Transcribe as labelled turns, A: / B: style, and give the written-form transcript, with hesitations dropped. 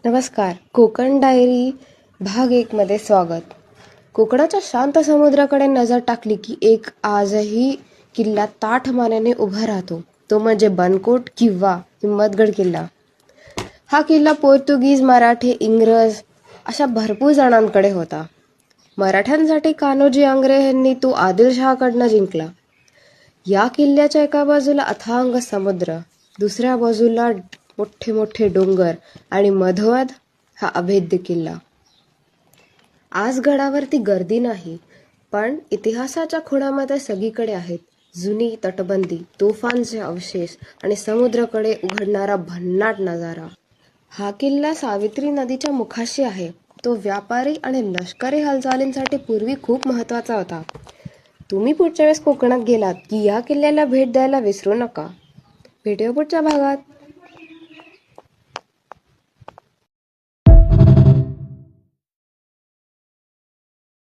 A: नमस्कार. कोकण डायरी भाग 1 मध्ये स्वागत. कोकणाच्या शांत समुद्राकडे नजर टाकली की एक आजही किल्ला ताठ मानेने उभा राहतो. तो म्हणजे बनकोट किंवा हिम्मतगड किल्ला. हा किल्ला पोर्तुगीज, मराठे, इंग्रज अशा भरपूर जणांकडे होता. मराठ्यांसाठी कान्होजी आंग्रे यांनी तो आदिलशहाकडनं जिंकला. या किल्ल्याच्या एका बाजूला अथांग समुद्र, दुसऱ्या बाजूला मोठे मोठे डोंगर आणि मधोमध हा अभेद्य किल्ला. आज गडावरती गर्दी नाही, पण इतिहासाच्या खुणामध्ये सगळीकडे आहेत जुनी तटबंदी, तोफांचे अवशेष आणि समुद्राकडे उघडणारा भन्नाट नजारा. हा किल्ला सावित्री नदीच्या मुखाशी आहे. तो व्यापारी आणि लष्करी हालचालींसाठी पूर्वी खूप महत्त्वाचा होता. तुम्ही पुढच्या वेळेस कोकणात गेलात की या किल्ल्याला भेट द्यायला विसरू नका. भेटूया पुढच्या भागात.